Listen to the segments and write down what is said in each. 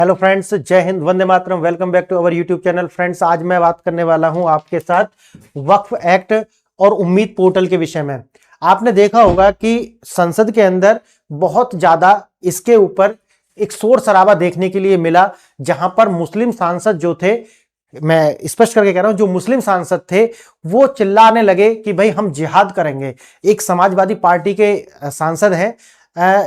Hello friends, जय हिंद, वंदे मातरम। Welcome back to our YouTube channel. Friends, आज मैं बात करने वाला हूं आपके साथ वक्फ एक्ट और उम्मीद पोर्टल के विषय में। आपने देखा होगा कि संसद के अंदर बहुत ज्यादा इसके ऊपर एक शोर शराबा देखने के लिए मिला, जहां पर मुस्लिम सांसद जो थे, मैं स्पष्ट करके कह रहा हूं, जो मुस्लिम सांसद थे वो चिल्लाने लगे कि भाई हम जिहाद करेंगे। एक समाजवादी पार्टी के सांसद हैं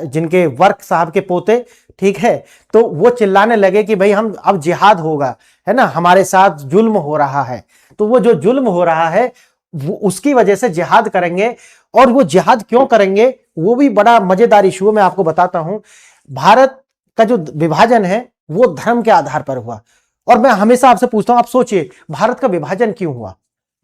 जिनके वर्क साहब के पोते, ठीक है, तो वो चिल्लाने लगे कि भाई हम अब जिहाद होगा, है ना, हमारे साथ जुल्म हो रहा है, तो वो जो जुल्म हो रहा है वो उसकी वजह से जिहाद करेंगे। और वो जिहाद क्यों करेंगे वो भी बड़ा मजेदार इशू है, मैं आपको बताता हूं। भारत का जो विभाजन है वो धर्म के आधार पर हुआ, और मैं हमेशा आपसे पूछता हूं, आप सोचिए भारत का विभाजन क्यों हुआ।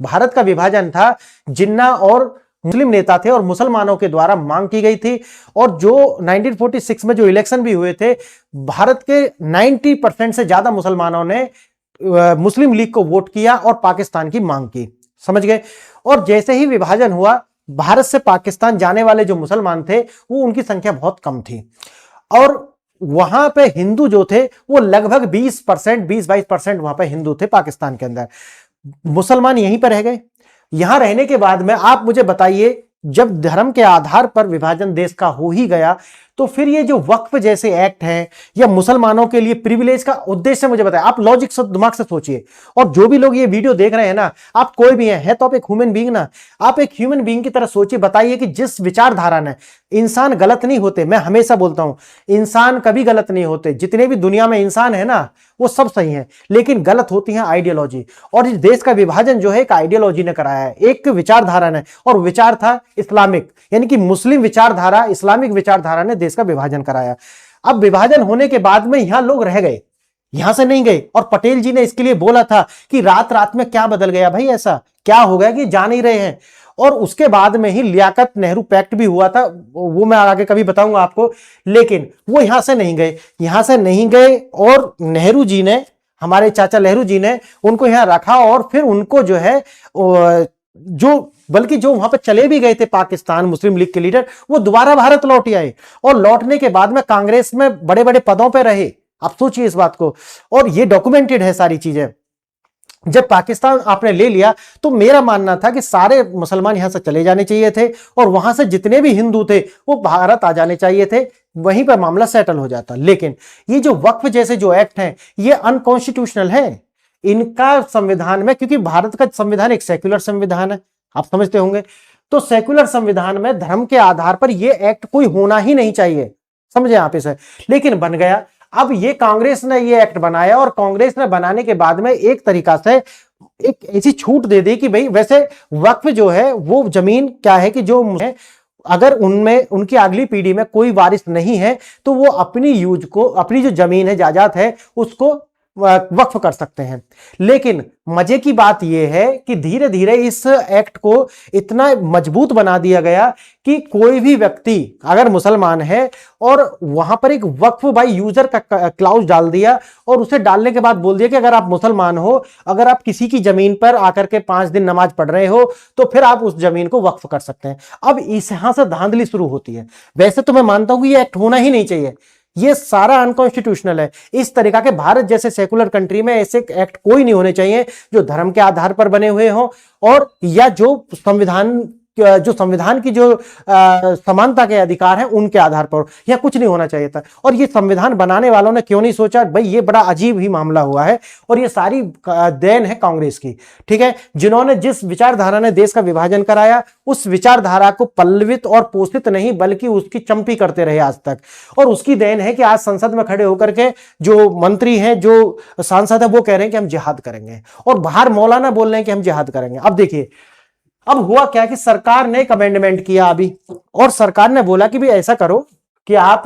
भारत का विभाजन था जिन्ना और मुस्लिम नेता थे और मुसलमानों के द्वारा मांग की गई थी। और जो 1946 में जो इलेक्शन भी हुए थे, भारत के 90% से ज्यादा मुसलमानों ने मुस्लिम लीग को वोट किया और पाकिस्तान की मांग की, समझ गए। और जैसे ही विभाजन हुआ, भारत से पाकिस्तान जाने वाले जो मुसलमान थे वो उनकी संख्या बहुत कम थी, और वहां पे हिंदू जो थे वो लगभग 20%, 20-22% वहां पे हिंदू थे पाकिस्तान के अंदर। मुसलमान यहीं पर रह गए। यहां रहने के बाद में आप मुझे बताइए, जब धर्म के आधार पर विभाजन देश का हो ही गया, तो फिर ये जो वक्फ जैसे एक्ट हैं या मुसलमानों के लिए प्रिविलेज का उद्देश्य मुझे बताएं। आप लॉजिक से, दिमाग से सोचिए। और जो भी लोग ये वीडियो देख रहे हैं ना, आप कोई भी है तो आप एक ह्यूमन बीइंग ना, आप एक ह्यूमन बीइंग की तरह सोचिए। बताइए कि जिस विचारधारा ने, इंसान गलत नहीं होते, मैं हमेशा बोलता हूं इंसान कभी गलत नहीं होते, जितने भी दुनिया में इंसान है ना वो सब सही है, लेकिन गलत होती है आइडियोलॉजी। और इस देश का विभाजन जो है एक आइडियोलॉजी ने कराया है, एक विचारधारा ने, और विचार था इस्लामिक, यानी कि मुस्लिम विचारधारा, इस्लामिक विचारधारा ने देश का विभाजन कराया। अब विभाजन होने के बाद में यहां लोग रह गए, यहां से नहीं गए। और पटेल जी ने इसके लिए बोला था कि रात रात में क्या बदल गया भाई, ऐसा क्या हो गया कि जा नहीं रहे हैं। और उसके बाद में ही लियाकत नेहरू पैक्ट भी हुआ था, वो मैं आगे कभी बताऊंगा आपको। लेकिन वो यहां से नहीं गए, यहां से नहीं गए, और नेहरू जी ने, हमारे चाचा नेहरू जी ने उनको यहां रखा। और फिर उनको जो है बल्कि जो वहां पर चले भी गए थे पाकिस्तान मुस्लिम लीग के लीडर, वो दोबारा भारत लौट आए, और लौटने के बाद में कांग्रेस में बड़े बड़े पदों पर रहे। आप सोचिए इस बात को, और ये डॉक्यूमेंटेड है सारी चीजें। जब पाकिस्तान आपने ले लिया तो मेरा मानना था कि सारे मुसलमान यहां से चले जाने चाहिए थे, और वहां से जितने भी हिंदू थे वो भारत आ जाने चाहिए थे, वहीं पर मामला सेटल हो जाता। लेकिन ये जो वक्फ जैसे जो एक्ट हैं ये अनकॉन्स्टिट्यूशनल है, इनका संविधान में, क्योंकि भारत का संविधान एक सेक्युलर संविधान है, आप समझते होंगे, तो सेक्युलर संविधान में धर्म के आधार पर यह एक्ट कोई होना ही नहीं चाहिए, समझे आप इसे। लेकिन बन गया। अब ये कांग्रेस ने ये एक्ट बनाया, और कांग्रेस ने बनाने के बाद में एक तरीका से एक ऐसी छूट दे दी कि भाई वैसे वक्फ जो है वो जमीन क्या है कि जो अगर उनमें उनकी अगली पीढ़ी में कोई वारिस नहीं है तो वो अपनी यूज को, अपनी जो जमीन है, जायदाद है, उसको वक्फ कर सकते हैं। लेकिन मजे की बात यह है कि धीरे धीरे इस एक्ट को इतना मजबूत बना दिया गया कि कोई भी व्यक्ति अगर मुसलमान है और वहां पर एक वक्फ बाय यूजर का क्लाउज डाल दिया, और उसे डालने के बाद बोल दिया कि अगर आप मुसलमान हो, अगर आप किसी की जमीन पर आकर के 5 दिन नमाज पढ़ रहे हो तो फिर आप उस जमीन को वक्फ कर सकते हैं। अब इस यहां से धांधली शुरू होती है। वैसे तो मैं मानता हूं कि यह एक्ट होना ही नहीं चाहिए, ये सारा अनकॉन्स्टिट्यूशनल है। इस तरीका के भारत जैसे सेकुलर कंट्री में ऐसे एक्ट कोई नहीं होने चाहिए जो धर्म के आधार पर बने हुए हों, और या जो संविधान की जो समानता के अधिकार हैं उनके आधार पर, यह कुछ नहीं होना चाहिए था। और ये संविधान बनाने वालों ने क्यों नहीं सोचा, भाई ये बड़ा अजीब ही मामला हुआ है, और ये सारी देन है कांग्रेस की, ठीक है, जिन्होंने जिस विचारधारा ने देश का विभाजन कराया उस विचारधारा को पल्लवित और पोषित नहीं बल्कि उसकी चंपी करते रहे आज तक। और उसकी देन है कि आज संसद में खड़े होकर के जो मंत्री हैं, जो सांसद है, वो कह रहे हैं कि हम जिहाद करेंगे, और बाहर मौलाना बोल रहे हैं कि हम जिहाद करेंगे। अब देखिए, अब हुआ क्या कि सरकार ने एक अमेंडमेंट किया अभी, और सरकार ने बोला कि भाई ऐसा करो कि आप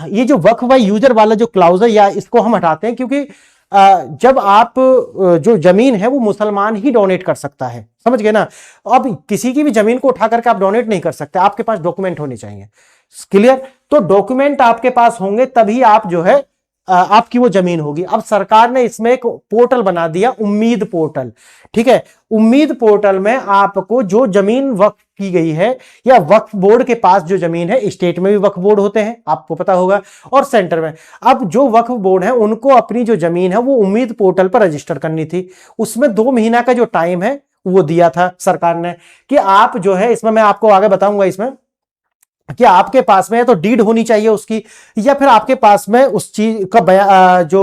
ये जो वक्फ बाय यूजर वाला जो क्लाउज है या इसको हम हटाते हैं, क्योंकि जब आप जो जमीन है वो मुसलमान ही डोनेट कर सकता है, समझ गए ना। अब किसी की भी जमीन को उठा करके आप डोनेट नहीं कर सकते, आपके पास डॉक्यूमेंट होने चाहिए, क्लियर। तो डॉक्यूमेंट आपके पास होंगे तभी आप जो है आपकी वो जमीन होगी। अब सरकार ने इसमें एक पोर्टल बना दिया, उम्मीद पोर्टल, ठीक है। उम्मीद पोर्टल में आपको जो जमीन वक्फ की गई है, या वक्फ बोर्ड के पास जो जमीन है, स्टेट में भी वक्फ बोर्ड होते हैं, आपको पता होगा, और सेंटर में। अब जो वक्फ बोर्ड है उनको अपनी जो जमीन है वो उम्मीद पोर्टल पर रजिस्टर करनी थी। उसमें 2 महीना का जो टाइम है वो दिया था सरकार ने कि आप जो है, इसमें मैं आपको आगे बताऊंगा इसमें, कि आपके पास में तो डीड होनी चाहिए उसकी, या फिर आपके पास में उस चीज का जो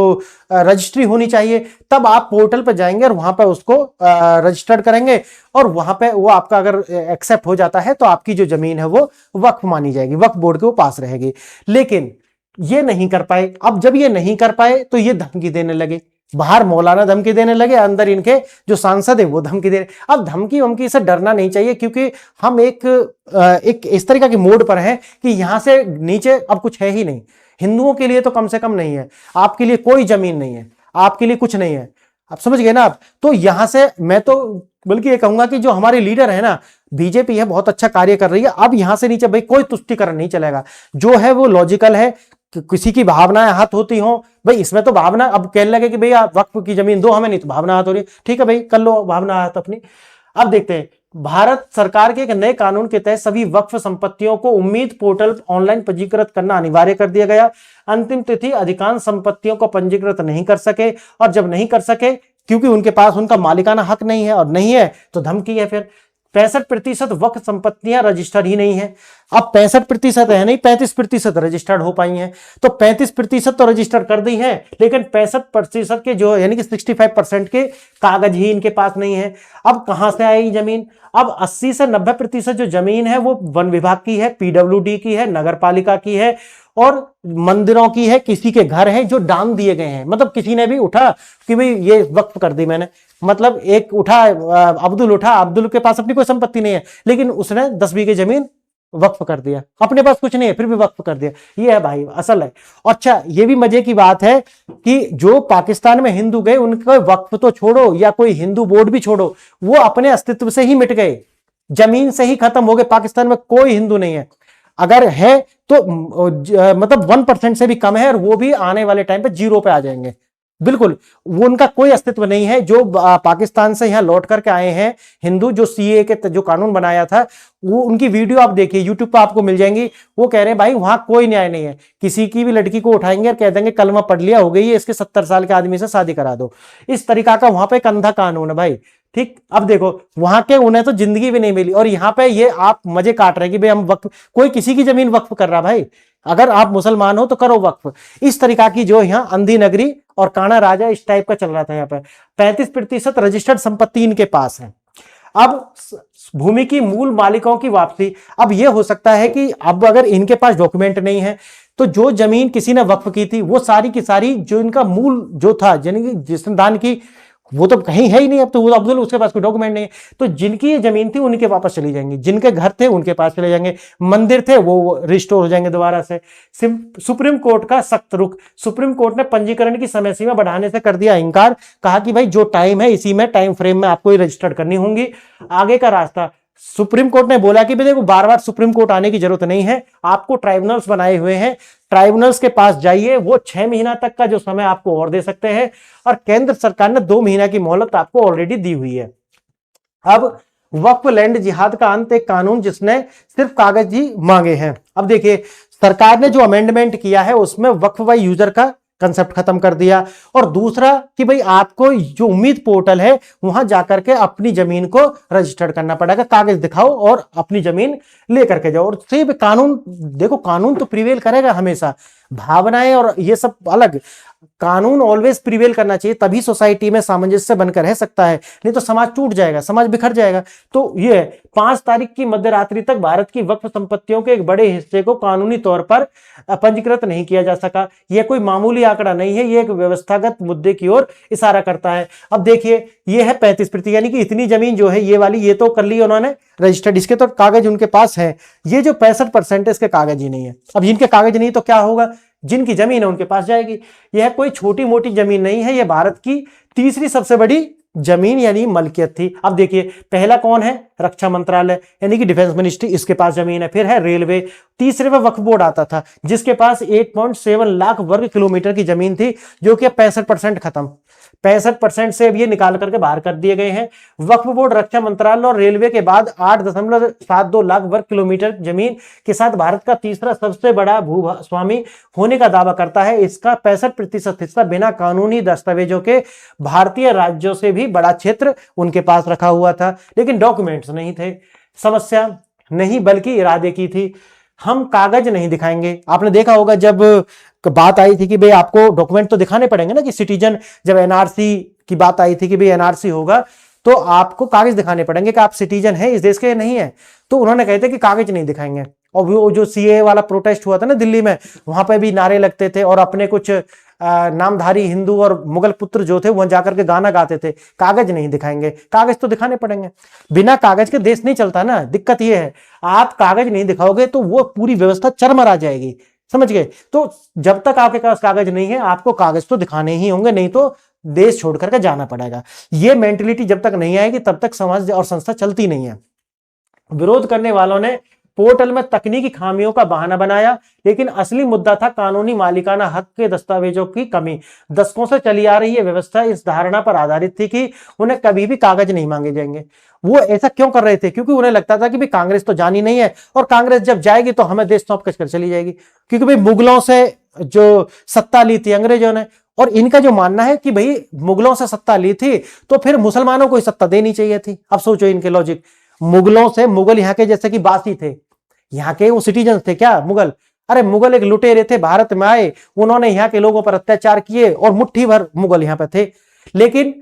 रजिस्ट्री होनी चाहिए, तब आप पोर्टल पर जाएंगे और वहां पर उसको रजिस्टर्ड करेंगे, और वहां पे वो आपका अगर एक्सेप्ट हो जाता है तो आपकी जो जमीन है वो वक्फ मानी जाएगी, वक्फ बोर्ड के वो पास रहेगी। लेकिन ये नहीं कर पाए। अब जब ये नहीं कर पाए तो ये धमकी देने लगे, बाहर मौलाना धमकी देने लगे, अंदर इनके जो सांसद है वो धमकी दे रहे। अब धमकी वमकी से डरना नहीं चाहिए, क्योंकि हम एक इस तरीका की मोड पर हैं कि यहां से नीचे अब कुछ है ही नहीं। हिंदुओं के लिए तो कम से कम नहीं है, आपके लिए कोई जमीन नहीं है, आपके लिए कुछ नहीं है। आप समझ गए ना आप? तो यहां से मैं तो बल्कि ये कहूंगा कि जो हमारे लीडर है ना, बीजेपी है, बहुत अच्छा कार्य कर रही है। अब यहां से नीचे भाई कोई तुष्टिकरण नहीं चलेगा, जो है वो लॉजिकल है। किसी की भावनाएं हाथ होती हो भाई, इसमें तो भावना अब कहने लगे कि भाई आप वक्फ की जमीन दो हमें, नहीं तो भावना हाथ हो रही है, ठीक है भाई कर लो भावना हाथ अपनी। अब देखते हैं, भारत सरकार के एक नए कानून के तहत सभी वक्फ संपत्तियों को उम्मीद पोर्टल ऑनलाइन पंजीकृत करना अनिवार्य कर दिया गया। अंतिम तिथि अधिकांश संपत्तियों को पंजीकृत नहीं कर सके, और जब नहीं कर सके क्योंकि उनके पास उनका मालिकाना हक नहीं है, और नहीं है तो धमकी है। फिर 65% वक्फ संपत्तियां रजिस्टर्ड ही नहीं है। अब 65% है नहीं, 35% रजिस्टर्ड हो पाई हैं। तो 35% तो रजिस्टर्ड कर दी है, लेकिन 65% के जो यानी कि 65% के कागज ही इनके पास नहीं है। अब कहां से आएगी जमीन? अब 80 से 90% जो जमीन है वो वन विभाग की है, पीडब्ल्यूडी की है, नगर पालिका की है, और मंदिरों की है, किसी के घर हैं जो दान दिए गए हैं। मतलब किसी ने भी उठा कि भाई ये वक्फ कर दी मैंने, मतलब एक उठा, अब्दुल उठा, अब्दुल के पास अपनी कोई संपत्ति नहीं है, लेकिन उसने 10 बीघे जमीन वक्फ कर दिया, अपने पास कुछ नहीं है फिर भी वक्फ कर दिया। ये है भाई असल है। अच्छा, ये भी मजे की बात है कि जो पाकिस्तान में हिंदू गए उनका वक्फ तो छोड़ो, या कोई हिंदू बोर्ड भी छोड़ो, वो अपने अस्तित्व से ही मिट गए, जमीन से ही खत्म हो गए। पाकिस्तान में कोई हिंदू नहीं है, अगर है तो मतलब 1% से भी कम है, और वो भी आने वाले टाइम पे 0 पे आ जाएंगे। बिल्कुल वो उनका कोई अस्तित्व नहीं है। जो पाकिस्तान से यहां लौट करके आए हैं हिंदू, जो सीए के जो कानून बनाया था, वो उनकी वीडियो आप देखिए यूट्यूब पर आपको मिल जाएंगी। वो कह रहे हैं भाई वहां कोई न्याय नहीं है, किसी की भी लड़की को उठाएंगे और कह देंगे कलमा पढ़ लिया, हो गई है, इसके 70 साल के आदमी से शादी करा दो। इस तरीका का वहां पे एक अंधा कानून है भाई। ठीक, अब देखो वहां के उन्हें तो जिंदगी भी नहीं मिली, और यहाँ पे ये आप मजे काट रहे हैं कि भाई हम वक्फ, कोई किसी की जमीन वक्फ कर रहा भाई। अगर आप मुसलमान हो तो करो वक्फ। इस तरीका की जो यहाँ अंधी नगरी और काना राजा इस टाइप का चल रहा था। यहाँ पे 35% रजिस्टर्ड संपत्ति इनके पास है। अब भूमि की मूल मालिकों की वापसी, अब यह हो सकता है कि अब अगर इनके पास डॉक्यूमेंट नहीं है तो जो जमीन किसी ने वक्फ की थी वो सारी की सारी जो इनका मूल जो था, यानी कि जिसने दान की, वो तो कहीं है ही नहीं। अब तो वो अब्दुल, उसके पास कोई डॉक्यूमेंट नहीं है, तो जिनकी ये जमीन थी उनके वापस चली जाएंगी, जिनके घर थे उनके पास चले जाएंगे, मंदिर थे वो रिस्टोर हो जाएंगे दोबारा से। सुप्रीम कोर्ट का सख्त रुख, सुप्रीम कोर्ट ने पंजीकरण की समय सीमा बढ़ाने से कर दिया इंकार, कहा कि भाई जो टाइम है इसी में टाइम फ्रेम में आपको रजिस्टर्ड करनी होंगी। आगे का रास्ता, सुप्रीम कोर्ट ने बोला कि देखो बार बार सुप्रीम कोर्ट आने की जरूरत नहीं है, आपको ट्राइब्यूनल्स बनाए हुए हैं, ट्राइब्यूनल्स के पास जाइए, वो 6 महीना तक का जो समय आपको और दे सकते हैं, और केंद्र सरकार ने 2 महीना की मोहलत आपको ऑलरेडी दी हुई है। अब वक्फ लैंड जिहाद का अंत, एक कानून जिसने सिर्फ कागज ही मांगे हैं। अब देखिए सरकार ने जो अमेंडमेंट किया है उसमें वक्फ बाय यूजर का कंसेप्ट खत्म कर दिया, और दूसरा कि भाई आपको जो उम्मीद पोर्टल है वहां जाकर के अपनी जमीन को रजिस्टर्ड करना पड़ेगा, कागज दिखाओ और अपनी जमीन लेकर के जाओ। और सिर्फ कानून, देखो कानून तो प्रिवेल करेगा हमेशा, भावनाएं और ये सब अलग, कानून ऑलवेज प्रिवेल करना चाहिए, तभी सोसाइटी में सामंजस्य बनकर रह सकता है, नहीं तो समाज टूट जाएगा, समाज बिखर जाएगा। तो ये 5 तारीख की मध्य रात्रि तक भारत की वक्फ संपत्तियों के एक बड़े हिस्से को कानूनी तौर पर पंजीकृत नहीं किया जा सका। यह कोई मामूली आंकड़ा नहीं है, यह एक व्यवस्थागत मुद्दे की ओर इशारा करता है। अब देखिए यह है 35%, यानी कि इतनी जमीन जो है ये वाली, ये तो कर ली उन्होंने रजिस्टर्ड, इसके तो कागज उनके पास है। ये जो 65% है इसके कागज ही नहीं है। अब जिनके कागज नहीं तो क्या होगा, जिनकी जमीन है उनके पास जाएगी। यह कोई छोटी मोटी जमीन नहीं है, यह भारत की तीसरी सबसे बड़ी जमीन यानी मलकियत थी। अब देखिए पहला कौन है, रक्षा मंत्रालय यानी कि डिफेंस मिनिस्ट्री, इसके पास जमीन है। फिर है रेलवे, तीसरे पे वक्फ बोर्ड आता था जिसके पास 8.7 लाख वर्ग किलोमीटर की जमीन थी, जो कि 65% खत्म। 65% से अब ये निकाल करके बाहर कर दिए गए हैं। वक्फ बोर्ड रक्षा मंत्रालय और रेलवे के बाद 8.72 लाख वर्ग किलोमीटर जमीन के साथ भारत का तीसरा सबसे बड़ा भू स्वामी होने का दावा करता है। इसका 65% हिस्सा बिना कानूनी दस्तावेजों के भारतीय राज्यों से भी बड़ा क्षेत्र उनके पास रखा हुआ था, लेकिन डॉक्यूमेंट्स नहीं थे। समस्या नहीं बल्कि इरादे की थी। हम कागज नहीं दिखाएंगे। आपने देखा होगा जब बात आई थी कि भाई आपको डॉक्यूमेंट तो दिखाने पड़ेंगे ना, कि सिटीजन, जब एनआरसी की बात आई थी कि भाई एनआरसी होगा तो आपको कागज दिखाने पड़ेंगे कि आप सिटीजन हैं इस देश के, नहीं है। तो उन्होंने कहे थे कि कागज नहीं दिखाएंगे। और वो जो सीए वाला प्रोटेस्ट हुआ था ना दिल्ली में, वहां पे भी नारे लगते थे और अपने कुछ नामधारी हिंदू और मुगल पुत्र जो थे वहां जाकर के गाना गाते थे, कागज नहीं दिखाएंगे। कागज तो दिखाने पड़ेंगे, बिना कागज के देश नहीं चलता ना। दिक्कत ये है, आप कागज नहीं दिखाओगे तो वो पूरी व्यवस्था चरमरा जाएगी, समझ गए। तो जब तक आपके पास कागज नहीं है, आपको कागज तो दिखाने ही होंगे, नहीं तो देश छोड़ करके जाना पड़ेगा। ये मेंटेलिटी जब तक नहीं आएगी तब तक समाज और संस्था चलती नहीं है। विरोध करने वालों ने पोर्टल में तकनीकी खामियों का बहाना बनाया, लेकिन असली मुद्दा था कानूनी मालिकाना हक के दस्तावेजों की कमी। दशकों से चली आ रही यह व्यवस्था इस धारणा पर आधारित थी कि उन्हें कभी भी कागज नहीं मांगे जाएंगे। वो ऐसा क्यों कर रहे थे? क्योंकि उन्हें लगता था कि भाई कांग्रेस तो जानी नहीं है, और कांग्रेस जब जाएगी तो हमें देश सौंप कर चली जाएगी, क्योंकि भाई मुगलों से जो सत्ता ली थी अंग्रेजों ने, और इनका जो मानना है कि भाई मुगलों से सत्ता ली थी तो फिर मुसलमानों को सत्ता देनी चाहिए थी। अब सोचो इनके लॉजिक, मुगलों से, मुगल यहाँ के जैसे कि बासी थे, यहाँ के वो सिटीजन थे क्या मुगल? अरे मुगल एक लुटेरे थे, भारत में आए, उन्होंने यहाँ के लोगों पर अत्याचार किए और मुट्ठी भर मुगल यहाँ पे थे। लेकिन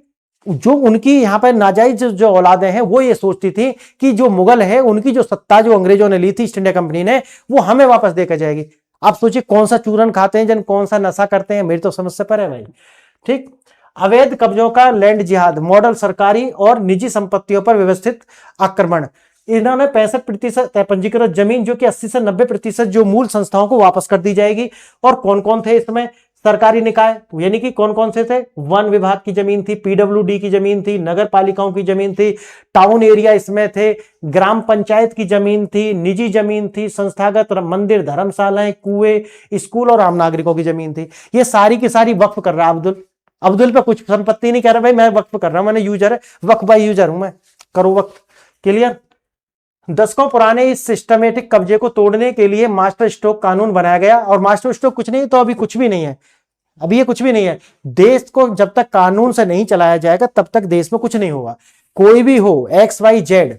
जो उनकी यहाँ पर नाजायज जो औलादें हैं वो ये सोचती थी कि जो मुगल है उनकी जो सत्ता जो अंग्रेजों ने ली थी ईस्ट इंडिया कंपनी ने, वो हमें वापस देकर जाएगी। आप सोचिए कौन सा चूरन खाते हैं जन, कौन सा नशा करते हैं, मेरी तो समझ से परे भाई। ठीक। अवैध कब्जों का लैंड जिहाद, मॉडल सरकारी और निजी संपत्तियों पर व्यवस्थित आक्रमण। इन्होंने 65% पंजीकृत जमीन जो कि 80 से 90% जो मूल संस्थाओं को वापस कर दी जाएगी। और कौन कौन थे इसमें? सरकारी निकाय, यानी कि कौन कौन से थे? वन विभाग की जमीन थी, पीडब्ल्यूडी की जमीन थी, नगर पालिकाओं की जमीन थी, टाउन एरिया इसमें थे, ग्राम पंचायत की जमीन थी, निजी जमीन थी, संस्थागत मंदिर, धर्मशालाएं, कुएं, स्कूल और आम नागरिकों की जमीन थी। ये सारी की सारी वक्फ कर रहा है अब्दुल पे कुछ संपत्ति नहीं कह रहा भाई, मैं वक्फ कर रहा हूं, मैंने यूजर है, वक्फ बाय यूजर हूं मैं, करो वक्फ। क्लियर? दशकों पुराने इस सिस्टमेटिक कब्जे को तोड़ने के लिए मास्टर स्ट्रोक कानून बनाया गया। और मास्टर स्ट्रोक कुछ नहीं तो अभी कुछ भी नहीं है, अभी ये कुछ भी नहीं है। देश को जब तक कानून से नहीं चलाया जाएगा तब तक देश में कुछ नहीं होगा। कोई भी हो, XYZ,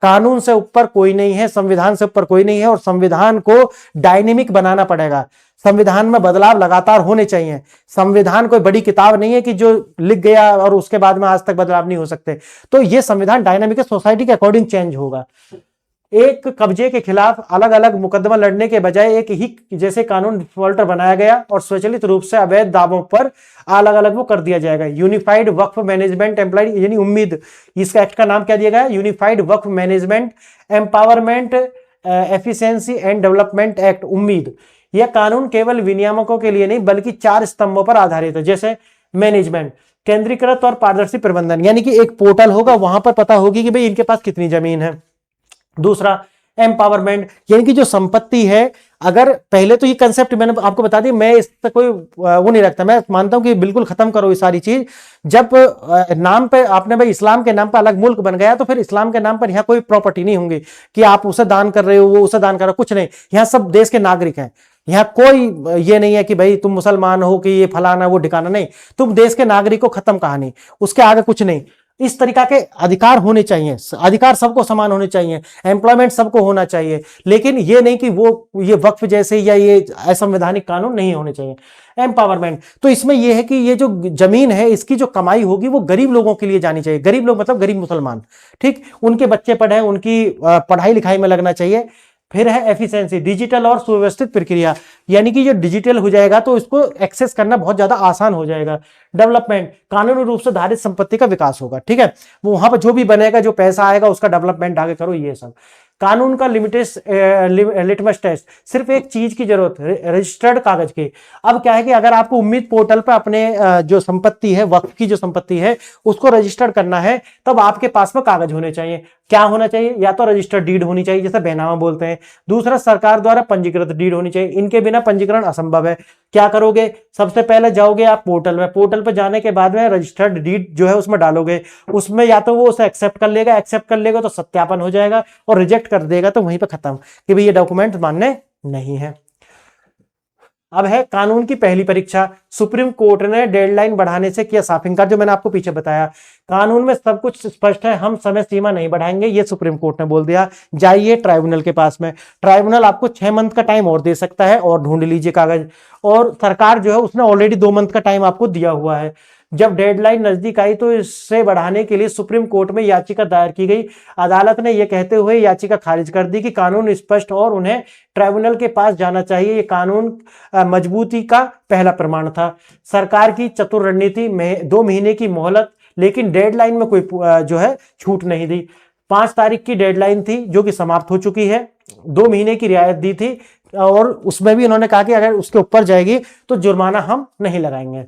कानून से ऊपर कोई नहीं है, संविधान से ऊपर कोई नहीं है। और संविधान को डायनेमिक बनाना पड़ेगा, संविधान में बदलाव लगातार होने चाहिए। संविधान कोई बड़ी किताब नहीं है कि जो लिख गया और उसके बाद में आज तक बदलाव नहीं हो सकते। तो ये संविधान डायनेमिक है, सोसाइटी के अकॉर्डिंग चेंज होगा। एक कब्जे के खिलाफ अलग अलग मुकदमा लड़ने के बजाय एक ही जैसे कानून डिफॉल्टर बनाया गया और स्वचालित रूप से अवैध दावों पर अलग अलग वो कर दिया जाएगा। यूनिफाइड वक्फ मैनेजमेंट एम्प्लॉय, यानी उम्मीद, इसका एक्ट का नाम क्या दिया गया? Unified Waqf management empowerment efficiency and development act, उम्मीद। यह कानून केवल विनियामकों के लिए नहीं बल्कि 4 स्तंभों पर आधारित है। जैसे मैनेजमेंट, केंद्रीकृत और पारदर्शी प्रबंधन, यानी कि एक पोर्टल होगा, वहां पर पता होगी कि भाई इनके पास कितनी जमीन है। दूसरा एम्पावरमेंट, यानी कि जो संपत्ति है, अगर पहले तो ये कंसेप्ट मैंने आपको बता दी, मैं इस पर कोई वो नहीं रखता, मैं मानता हूं कि बिल्कुल खत्म करो ये सारी चीज। जब नाम पे आपने भाई इस्लाम के नाम पर अलग मुल्क बन गया तो फिर इस्लाम के नाम पर यहाँ कोई प्रॉपर्टी नहीं होंगी कि आप उसे दान कर रहे हो, वो उसे दान कर रहे हो, कुछ नहीं। यहाँ सब देश के नागरिक हैं, यहाँ कोई ये नहीं है कि भाई तुम मुसलमान हो कि ये फलाना वो ठिकाना, नहीं, तुम देश के नागरिक को, खत्म कहानी, उसके आगे कुछ नहीं। इस तरीका के अधिकार होने चाहिए, अधिकार सबको समान होने चाहिए, एम्प्लॉयमेंट सबको होना चाहिए, लेकिन ये नहीं कि वो ये वक्फ जैसे या ये असंवैधानिक कानून नहीं होने चाहिए। एम्पावरमेंट, तो इसमें यह है कि ये जो जमीन है इसकी जो कमाई होगी वो गरीब लोगों के लिए जानी चाहिए। गरीब लोग मतलब गरीब मुसलमान, ठीक, उनके बच्चे पढ़े, उनकी पढ़ाई लिखाई में लगना चाहिए। फिर है एफिशिएंसी, डिजिटल और सुव्यवस्थित प्रक्रिया, यानी कि जो डिजिटल हो जाएगा तो इसको एक्सेस करना बहुत ज्यादा आसान हो जाएगा। डेवलपमेंट, कानूनी रूप से धारित संपत्ति का विकास होगा, ठीक है, वो वहां पर जो भी बनेगा, जो पैसा आएगा उसका डेवलपमेंट आगे करो, ये सब। कानून का लिटमस टेस्ट, सिर्फ एक चीज की जरूरत, रजिस्टर्ड कागज की। अब क्या है कि अगर आपको उम्मीद पोर्टल पर अपने जो संपत्ति है, वक्फ की जो संपत्ति है, उसको रजिस्टर्ड करना है, तब आपके पास में कागज होने चाहिए। क्या होना चाहिए, या तो रजिस्टर्ड डीड होनी चाहिए जैसे बेनामा बोलते हैं, दूसरा सरकार द्वारा पंजीकृत डीड होनी चाहिए। इनके बिना पंजीकरण असंभव है। क्या करोगे, सबसे पहले जाओगे आप पोर्टल में, पोर्टल पर जाने के बाद में रजिस्टर्ड डीड जो है उसमें डालोगे, उसमें या तो वो उसे एक्सेप्ट कर लेगा तो सत्यापन हो जाएगा, और रिजेक्ट कर देगा तो वहीं पर खत्म कि भाई ये डॉक्यूमेंट मान्य नहीं है। अब है कानून की पहली परीक्षा। सुप्रीम कोर्ट ने डेडलाइन बढ़ाने से किया साफ इनकार, जो मैंने आपको पीछे बताया। कानून में सब कुछ स्पष्ट है, हम समय सीमा नहीं बढ़ाएंगे, ये सुप्रीम कोर्ट ने बोल दिया। जाइए ट्राइब्यूनल के पास में, ट्राइब्यूनल आपको 6 मंथ का टाइम और दे सकता है, और ढूंढ लीजिए कागज। और सरकार जो है उसने ऑलरेडी 2 मंथ का टाइम आपको दिया हुआ है। जब डेडलाइन नजदीक आई तो इससे बढ़ाने के लिए सुप्रीम कोर्ट में याचिका दायर की गई। अदालत ने यह कहते हुए याचिका खारिज कर दी कि कानून स्पष्ट और उन्हें ट्राइब्यूनल के पास जाना चाहिए। ये कानून मजबूती का पहला प्रमाण था। सरकार की चतुर रणनीति में 2 महीने की मोहलत, लेकिन डेडलाइन में कोई जो है छूट नहीं दी। 5 तारीख की डेडलाइन थी जो कि समाप्त हो चुकी है। 2 महीने की रियायत दी थी, और उसमें भी उन्होंने कहा कि अगर उसके ऊपर जाएगी तो जुर्माना हम नहीं लगाएंगे।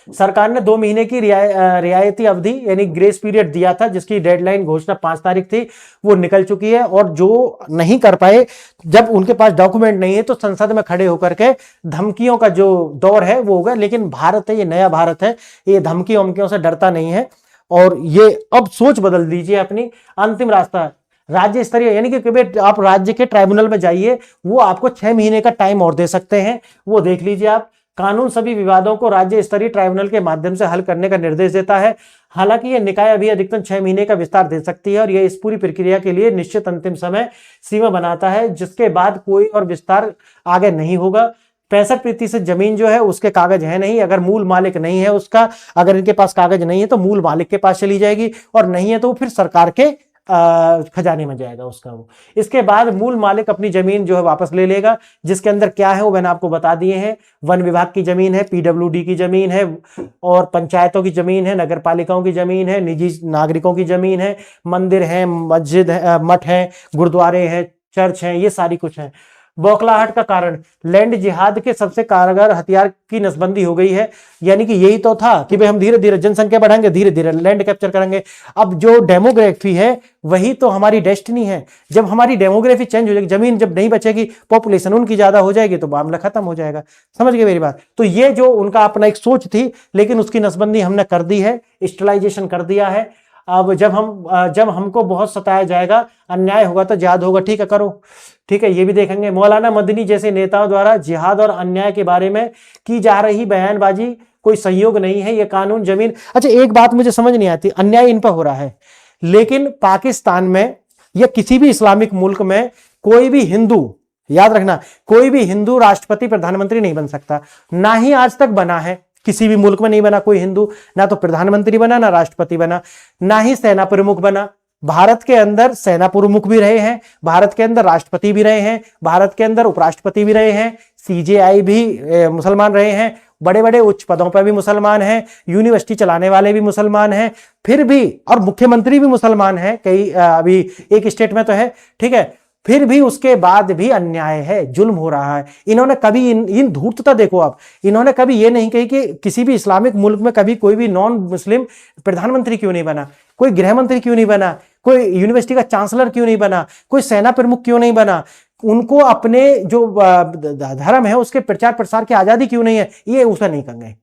सरकार ने 2 महीने की रियायती अवधि यानी ग्रेस पीरियड दिया था, जिसकी डेडलाइन घोषणा 5 तारीख थी, वो निकल चुकी है। और जो नहीं कर पाए, जब उनके पास डॉक्यूमेंट नहीं है तो संसद में खड़े होकर के धमकियों का जो दौर है वो होगा। लेकिन भारत है, ये नया भारत है, ये धमकी वमकियों से डरता नहीं है। और ये अब सोच बदल दीजिए अपनी। अंतिम रास्ता राज्य स्तरीय, यानी कि आप राज्य के ट्राइब्यूनल में जाइए, वो आपको 6 महीने का टाइम और दे सकते हैं, वो देख लीजिए आप। कानून सभी विवादों को राज्य स्तरीय ट्राइब्यूनल के माध्यम से हल करने का निर्देश देता है। हालांकि यह निकाय अभी अधिकतम 6 महीने का विस्तार दे सकती है, और यह इस पूरी प्रक्रिया के लिए निश्चित अंतिम समय सीमा बनाता है, जिसके बाद कोई और विस्तार आगे नहीं होगा। 65% जमीन जो है उसके कागज है नहीं, अगर मूल मालिक नहीं है उसका, अगर इनके पास कागज नहीं है तो मूल मालिक के पास चली जाएगी, और नहीं है तो फिर सरकार के खजाने में जाएगा उसका वो। इसके बाद मूल मालिक अपनी जमीन जो है वापस ले लेगा, जिसके अंदर क्या है वो मैंने आपको बता दिए हैं। वन विभाग की जमीन है, पीडब्ल्यूडी की जमीन है, और पंचायतों की जमीन है, नगर पालिकाओं की जमीन है, निजी नागरिकों की जमीन है, मंदिर है, मस्जिद है, मठ है, गुरुद्वारे हैं, चर्च हैं, ये सारी कुछ है। बौखलाहट का कारण, लैंड जिहाद के सबसे कारगर हथियार की नसबंदी हो गई है। यानी कि यही तो था कि भाई हम धीरे धीरे जनसंख्या बढ़ाएंगे, धीरे धीरे लैंड कैप्चर करेंगे। अब जो डेमोग्राफी है वही तो हमारी डेस्टिनी है। जब हमारी डेमोग्राफी चेंज हो जाएगी, जमीन जब नहीं बचेगी, पॉपुलेशन उनकी ज्यादा हो जाएगी, तो मामला खत्म हो जाएगा। समझ गए मेरी बात? तो ये जो उनका अपना एक सोच थी, लेकिन उसकी नसबंदी हमने कर दी है, स्टेलाइजेशन कर दिया है। अब जब हमको बहुत सताया जाएगा, अन्याय होगा तो जिहाद होगा, ठीक है करो, ठीक है, ये भी देखेंगे। मौलाना मदनी जैसे नेताओं द्वारा जिहाद और अन्याय के बारे में की जा रही बयानबाजी कोई संयोग नहीं है। ये कानून जमीन, अच्छा एक बात मुझे समझ नहीं आती, अन्याय इन पर हो रहा है, लेकिन पाकिस्तान में या किसी भी इस्लामिक मुल्क में कोई भी हिंदू, याद रखना, कोई भी हिंदू राष्ट्रपति प्रधानमंत्री नहीं बन सकता, ना ही आज तक बना है। किसी भी मुल्क में नहीं बना कोई हिंदू, ना तो प्रधानमंत्री बना, ना राष्ट्रपति बना, ना ही सेना प्रमुख बना। भारत के अंदर सेना प्रमुख भी रहे हैं, भारत के अंदर राष्ट्रपति भी रहे हैं, भारत के अंदर उपराष्ट्रपति भी रहे हैं, सीजेआई भी मुसलमान रहे हैं, बड़े बड़े उच्च पदों पर भी मुसलमान हैं, यूनिवर्सिटी चलाने वाले भी मुसलमान हैं, फिर भी, और मुख्यमंत्री भी मुसलमान हैं कई, अभी एक स्टेट में तो है, ठीक है, फिर भी उसके बाद भी अन्याय है, जुल्म हो रहा है। इन्होंने कभी इन धूर्तता देखो आप, इन्होंने कभी ये नहीं कही कि किसी भी इस्लामिक मुल्क में कभी कोई भी नॉन मुस्लिम प्रधानमंत्री क्यों नहीं बना, कोई गृह मंत्री क्यों नहीं बना, कोई यूनिवर्सिटी का चांसलर क्यों नहीं बना, कोई सेना प्रमुख क्यों नहीं बना, उनको अपने जो धर्म है उसके प्रचार प्रसार की आजादी क्यों नहीं है, ये उसे नहीं कहेंगे।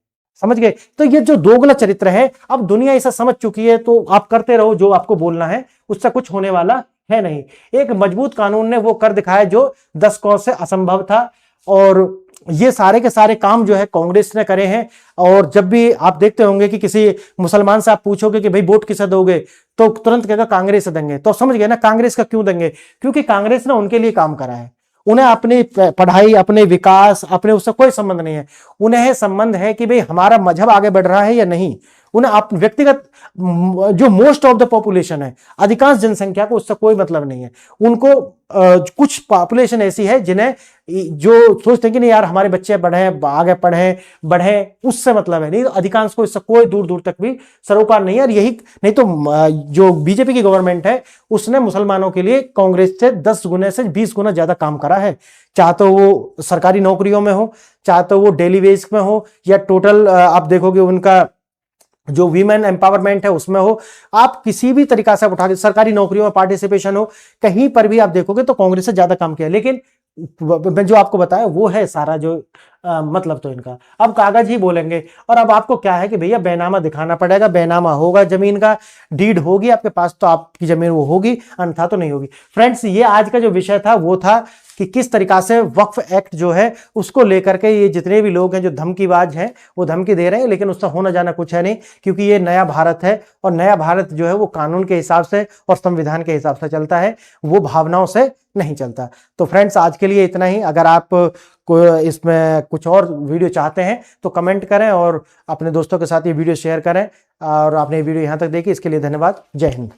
समझ गए? तो ये जो दोगला चरित्र है, अब दुनिया ऐसा समझ चुकी है, तो आप करते रहो जो आपको बोलना है, उससे कुछ होने वाला है नहीं। एक मजबूत कानून ने वो कर दिखाया जो 10 कोस से असंभव था, और ये सारे के सारे काम जो है कांग्रेस ने करे हैं। और जब भी आप देखते होंगे कि किसी मुसलमान से आप पूछोगे कि भाई वोट किसे दोगे, तो तुरंत कहेगा कांग्रेस से देंगे। तो समझ गए ना कांग्रेस का क्यों देंगे, क्योंकि कांग्रेस ने उनके लिए काम करा है। उन्हें अपनी पढ़ाई, अपने विकास, अपने उससे कोई संबंध नहीं है। उन्हें संबंध है कि भाई हमारा मजहब आगे बढ़ रहा है या नहीं। उन्हें व्यक्तिगत, जो मोस्ट ऑफ द पॉपुलेशन है, अधिकांश जनसंख्या को उससे कोई मतलब नहीं है। उनको कुछ पॉपुलेशन ऐसी है जिन्हें, जो सोचते हैं कि नहीं यार हमारे बच्चे बढ़े, आगे बढ़े, उससे मतलब है। नहीं, अधिकांश को इससे कोई दूर दूर तक भी सरोकार नहीं है। और यही नहीं तो जो बीजेपी की गवर्नमेंट है उसने मुसलमानों के लिए कांग्रेस से 10 गुना से 20 गुना ज्यादा काम करा है। चाहे तो वो सरकारी नौकरियों में हो, चाहे तो वो डेली वेज में हो, या टोटल आप देखोगे उनका जो वीमेन एम्पावरमेंट है उसमें हो, आप किसी भी तरीका से उठा के सरकारी नौकरियों में पार्टिसिपेशन हो, कहीं पर भी आप देखोगे तो कांग्रेस से ज्यादा काम किया। लेकिन मैं जो आपको बताया वो है सारा जो मतलब तो इनका अब कागज ही बोलेंगे। और अब आपको क्या है कि भैया बैनामा दिखाना पड़ेगा, बैनामा होगा, जमीन का डीड होगी आपके पास तो आपकी जमीन वो होगी, अन्यथा तो नहीं होगी। फ्रेंड्स, ये आज का जो विषय था वो था कि किस तरीका से वक्फ एक्ट जो है उसको लेकर के ये जितने भी लोग हैं जो धमकीबाज हैं वो धमकी दे रहे हैं, लेकिन उसका होना जाना कुछ है नहीं, क्योंकि ये नया भारत है और नया भारत जो है वो कानून के हिसाब से और संविधान के हिसाब से चलता है, वो भावनाओं से नहीं चलता। तो फ्रेंड्स, आज के लिए इतना ही। अगर आप इसमें कुछ और वीडियो चाहते हैं तो कमेंट करें और अपने दोस्तों के साथ ये वीडियो शेयर करें। और आपने ये वीडियो यहां तक देखी, इसके लिए धन्यवाद। जय हिंद।